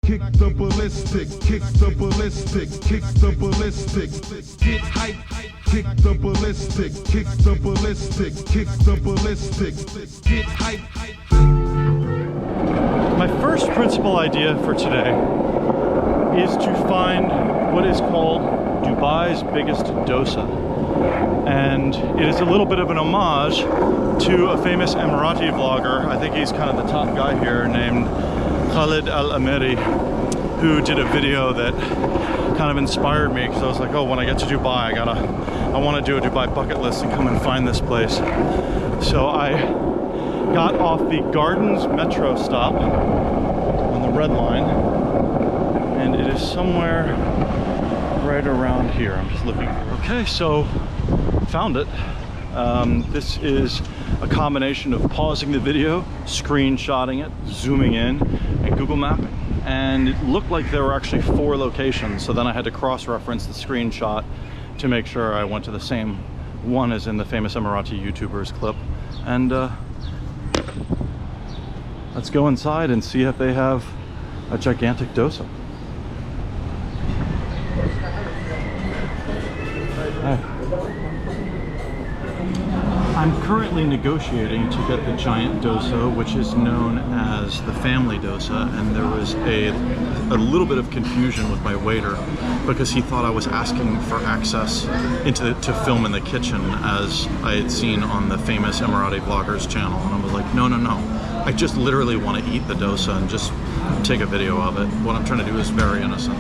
kick the ballistic, kick the ballistic, kick the ballistic. Get hype, kick the ballistic, kick the ballistic, kick the ballistic. Get hype. My first principal idea for today is to find what is called Dubai's biggest dosa. And it is a little bit of an homage to a famous Emirati vlogger. I think he's kind of the top guy here, named Khalid Al-Amiri, who did a video that kind of inspired me, because I was like, oh, when I get to Dubai, I want to do a Dubai bucket list and come and find this place. So I got off the Gardens metro stop on the red line, and it is somewhere right around here. I'm just looking. Okay, so found it. This is a combination of pausing the video, screenshotting it, zooming in, and Google mapping. And it looked like there were actually 4 locations, so then I had to cross-reference the screenshot to make sure I went to the same one as in the famous Emirati YouTubers clip. And let's go inside and see if they have a gigantic dosa. Hi. I'm currently negotiating to get the giant dosa, which is known as the family dosa, and there was a little bit of confusion with my waiter because he thought I was asking for access to film in the kitchen, as I had seen on the famous Emirati vlogger's channel, and I was like, no, I just literally want to eat the dosa and just take a video of it. What I'm trying to do is very innocent.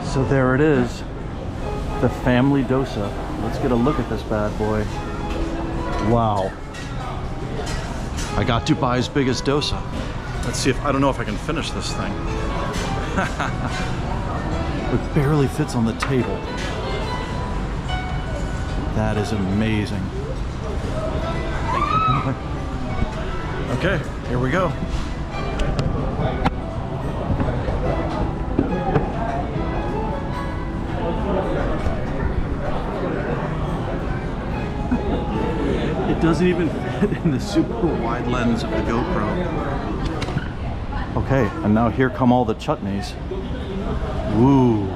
So there it is, the family dosa. Let's get a look at this bad boy. Wow. I got Dubai's biggest dosa. Let's see if, I don't know if I can finish this thing. It barely fits on the table. That is amazing. Okay, here we go. It doesn't even fit in the super wide lens of the GoPro. Okay, and now here come all the chutneys. Ooh,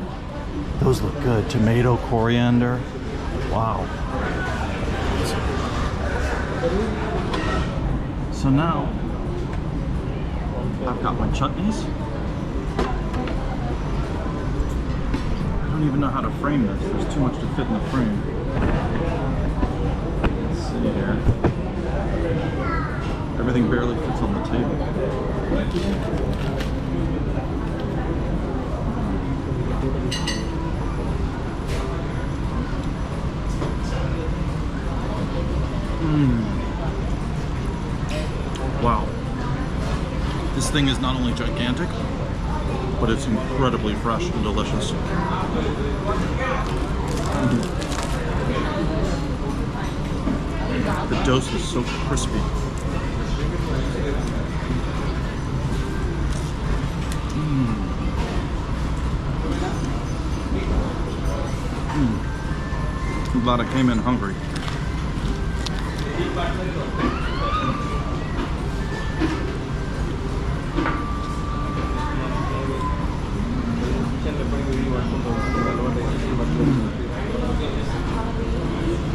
those look good. Tomato, coriander. Wow. So now, I've got my chutneys. I don't even know how to frame this. There's too much to fit in the frame. Here. Everything barely fits on the table. Wow. This thing is not only gigantic, but it's incredibly fresh and delicious. The dosa is so crispy. I'm glad I came in hungry.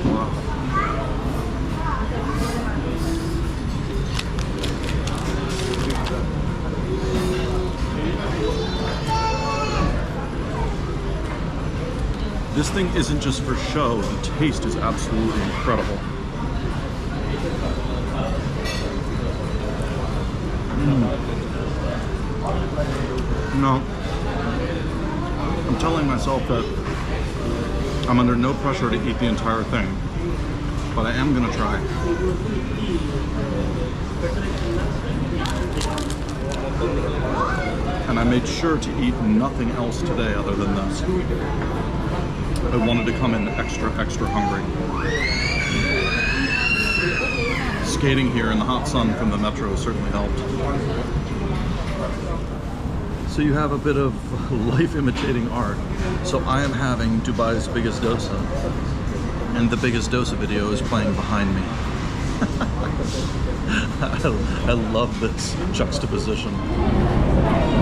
Wow. This thing isn't just for show, the taste is absolutely incredible. No, I'm telling myself that I'm under no pressure to eat the entire thing, but I am gonna try. And I made sure to eat nothing else today other than this. I wanted to come in extra hungry. Skating here in the hot sun from the metro certainly helped. So you have a bit of life imitating art. So I am having Dubai's biggest dosa, and the biggest dosa video is playing behind me. I love this juxtaposition.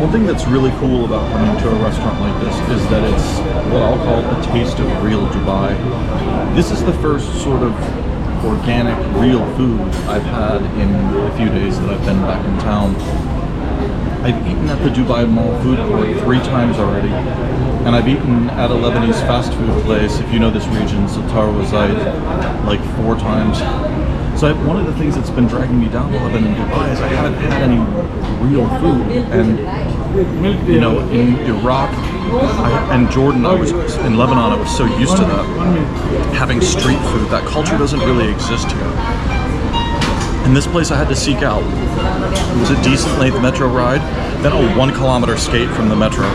One thing that's really cool about coming to a restaurant like this is that it's what I'll call a taste of real Dubai. This is the first sort of organic, real food I've had in a few days that I've been back in town. I've eaten at the Dubai Mall food court 3 times already, and I've eaten at a Lebanese fast food place, if you know this region, Satar Wazait, like 4 times. So one of the things that's been dragging me down while I've been in Dubai is I haven't had any real food. And you know, in Iraq and Jordan, in Lebanon, I was so used to that, having street food. That culture doesn't really exist here. In this place I had to seek out. It was a decent length metro ride, then a 1 kilometer skate from the metro.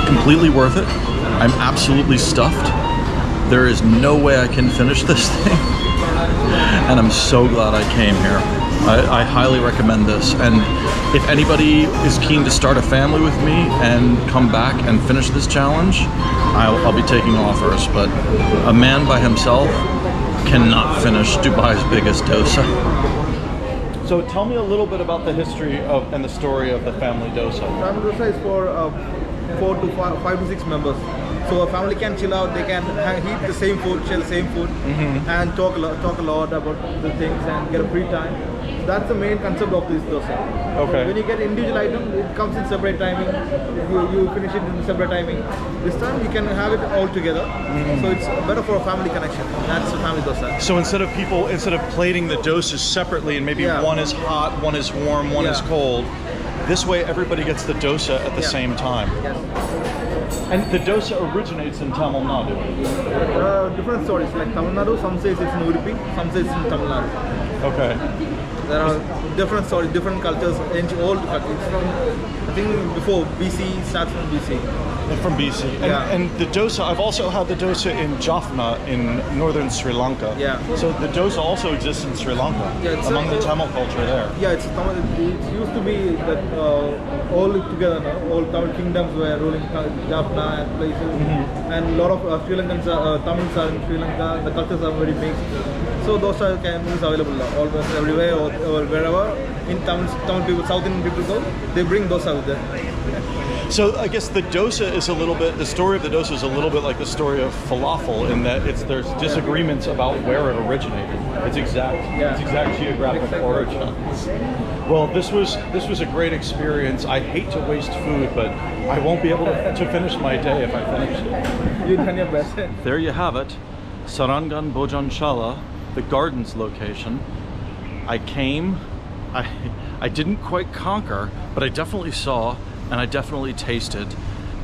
Completely worth it. I'm absolutely stuffed. There is no way I can finish this thing. And I'm so glad I came here. I highly recommend this. And if anybody is keen to start a family with me and come back and finish this challenge, I'll be taking offers. But a man by himself cannot finish Dubai's biggest dosa. So tell me a little bit about the history of and the story of the family dosa. Family dosa is for 5 to 6 members. So a family can chill out, they can eat the same food, share the same food, and talk a lot about the things and get a free time. So that's the main concept of this dosa. Okay. So when you get individual item, it comes in separate timing. You finish it in separate timing. This time you can have it all together. So it's better for a family connection. That's the family dosa. So instead of plating the dosas separately and maybe one is hot, one is warm, one is cold, this way everybody gets the dosa at the same time. Yes. And the dosa originates in Tamil Nadu. Different stories, like Tamil Nadu, some says it's in Udupi, some says it's in Tamil Nadu. Okay. There are different stories, different cultures, old cultures. It's from, I think before BC, starts from BC. From BC. And the dosa, I've also had the dosa in Jaffna in northern Sri Lanka. Yeah. So the dosa also exists in Sri Lanka, among the Tamil culture there. Yeah, it used to be that all together, all Tamil kingdoms were ruling Jaffna and places. And a lot of Sri Lankans, Tamils are in Sri Lanka, the cultures are very mixed. So dosa is available almost everywhere or wherever. In Tamil people, South Indian people go, they bring dosa with them. So I guess the dosa is a little bit, the story of the dosa is a little bit like the story of falafel in that there's disagreements about where it originated. Its exact geographic origins. Well, this was a great experience. I hate to waste food, but I won't be able to finish my day if I finish it. You've done your best. There you have it, Sarangan Bojanshala, the gardens location. I came, I didn't quite conquer, but I definitely saw and I definitely tasted,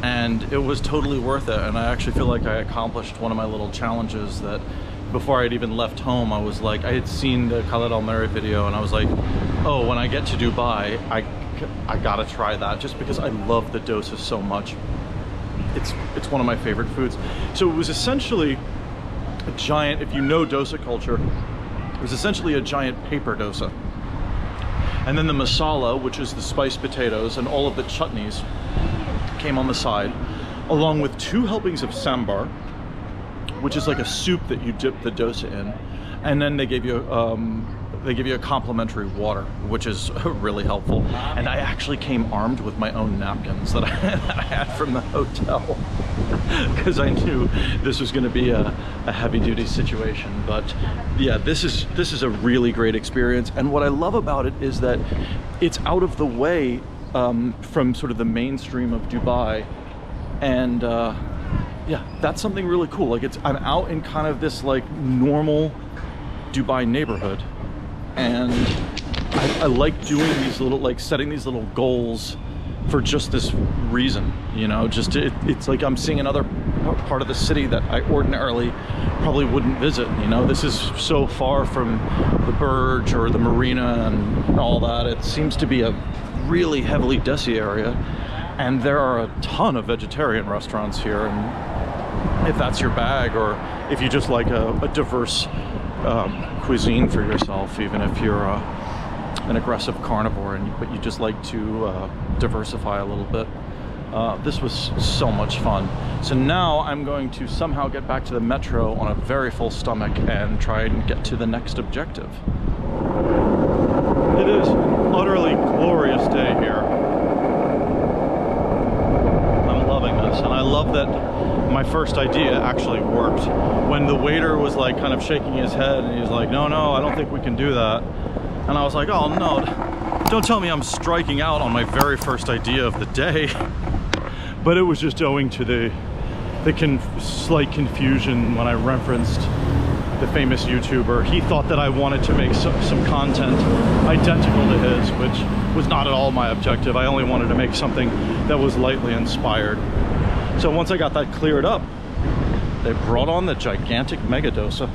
and it was totally worth it. And I actually feel like I accomplished one of my little challenges that before I'd even left home, I was like, I had seen the Khaled Al-Meri video and I was like, oh, when I get to Dubai, I gotta try that just because I love the dosa so much. It's one of my favorite foods. So it was essentially a giant, if you know dosa culture, it was essentially a giant paper dosa. And then the masala, which is the spiced potatoes, and all of the chutneys came on the side, along with 2 helpings of sambar, which is like a soup that you dip the dosa in. And then they give you a complimentary water, which is really helpful. And I actually came armed with my own napkins that I had from the hotel because I knew this was going to be a heavy-duty situation. But yeah, this is a really great experience. And what I love about it is that it's out of the way from sort of the mainstream of Dubai, and yeah, that's something really cool. Like I'm out in kind of this like normal Dubai neighborhood. And I like doing these little, like setting these little goals for just this reason, you know, just it's like I'm seeing another part of the city that I ordinarily probably wouldn't visit, you know. This is so far from the Burj or the marina and all that. It seems to be a really heavily desi area, and there are a ton of vegetarian restaurants here. And if that's your bag, or if you just like a diverse cuisine for yourself, even if you're an aggressive carnivore but you just like to diversify a little bit, this was so much fun. So now I'm going to somehow get back to the metro on a very full stomach and try and get to the next objective. It is an utterly glorious day here. And I love that my first idea actually worked. When the waiter was like kind of shaking his head and he's like, no, I don't think we can do that. And I was like, oh no, don't tell me I'm striking out on my very first idea of the day. But it was just owing to the slight confusion when I referenced the famous YouTuber. He thought that I wanted to make some content identical to his, which was not at all my objective. I only wanted to make something that was lightly inspired. So once I got that cleared up, they brought on the gigantic Mega Dosa.